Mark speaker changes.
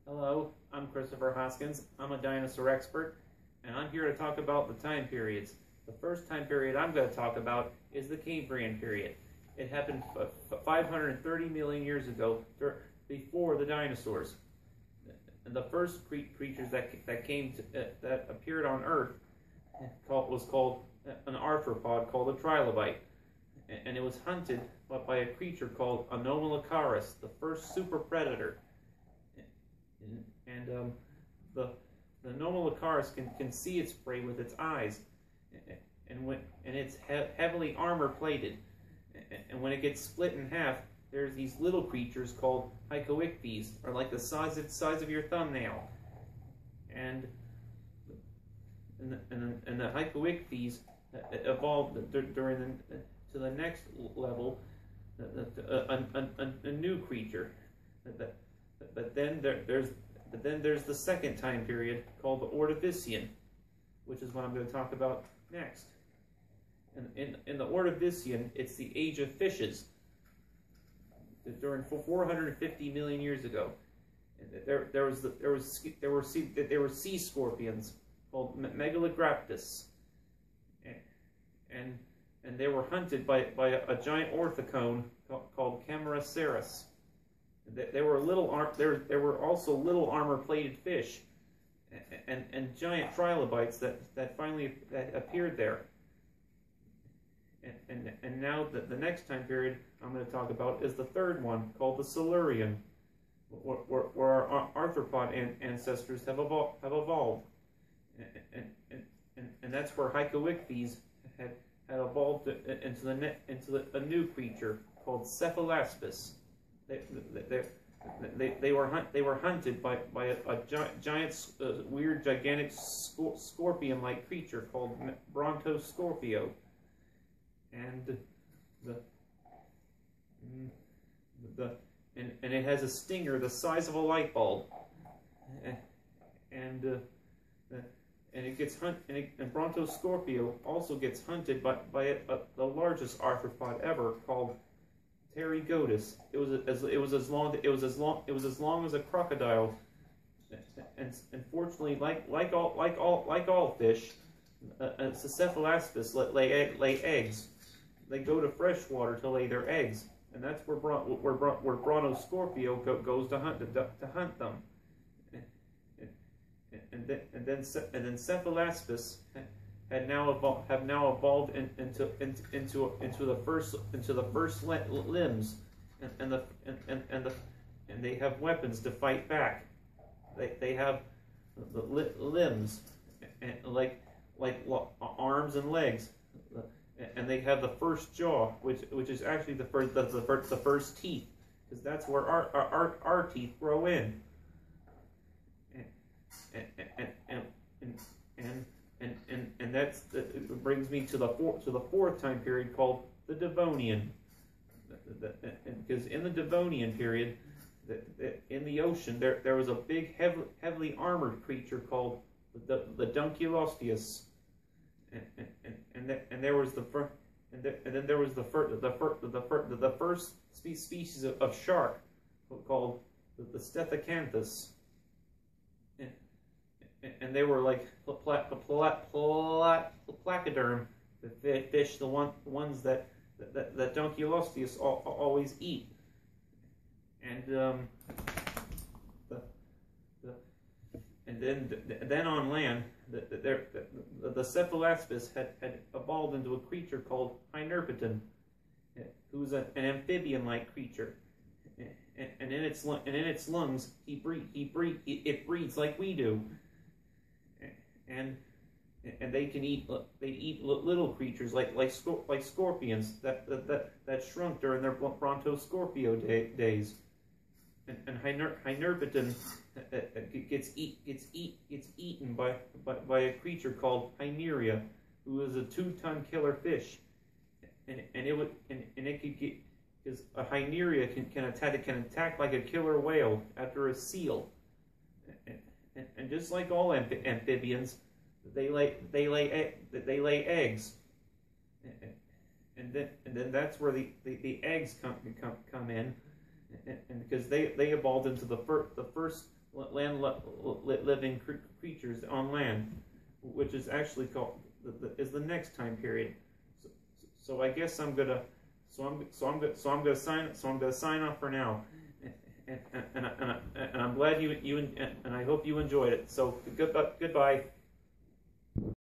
Speaker 1: Hello, I'm Christopher Hoskins. I'm a dinosaur expert, and I'm here to talk about the time periods. The first time period I'm going to talk about is the Cambrian period. It happened 530 million years ago, before the dinosaurs. And the first creatures that appeared on Earth was called an arthropod called a trilobite, and it was hunted by a creature called Anomalocaris, the first super predator. And the Anomalocaris can see its prey with its eyes, and it's heavily armor plated. And when it gets split in half, there's these little creatures called hycoichthyes, or like the size of your thumbnail. And the hycoichthyes evolved to the next level, a new creature. But then there's the second time period called the Ordovician, which is what I'm going to talk about next. And in the Ordovician, it's the age of fishes. During 450 million years ago, there were sea scorpions called Megalograptus, and they were hunted by a giant orthocone called Camaraceras. There were also little armor-plated fish, and giant trilobites that finally appeared there. And now the next time period I'm going to talk about is the third one, called the Silurian, where our arthropod ancestors have evolved, and that's where hycoichthyes had evolved into a new creature called Cephalaspis. They were hunted by a giant, weird, gigantic scorpion-like creature called Brontoscorpio, and it has a stinger the size of a light bulb, and it gets and Brontoscorpio also gets hunted by the largest arthropod ever called Pterygotus. It was as long as a crocodile, and unfortunately, like all fish, Cephalaspis lay eggs. They go to fresh water to lay their eggs, and that's where Brontoscorpio goes to hunt them. And then Cephalaspis have now evolved into the first limbs, and they have weapons to fight back. They have the limbs, and like arms and legs, and they have the first jaw, which is actually the first teeth, because that's where our teeth grow in. And that brings me to the fourth time period called the Devonian, because in the Devonian period, in the ocean there was a big heavily armored creature called the Dunculosteus, and there was the first species of shark called the Stethocanthus. And they were like placoderm fish, the ones that Dunculosteus always eat. And then on land, the Cephalaspis had evolved into a creature called Hynerpeton, who's an amphibian-like creature. And in its lungs, it breathes like we do. And they eat little creatures like scorpions that shrunk during their Brontoscorpio days. And Hynerpeton gets eaten by a creature called Hyneria, who is a 2-ton killer fish. And it could get, because a Hyneria can attack like a killer whale after a seal. And just like all amphibians, they lay eggs, and then that's where the eggs come in, and because they evolved into the first land living creatures on land, which is actually called is the next time period. So I guess I'm gonna sign off for now, and I'm glad you and I hope you enjoyed it. So goodbye.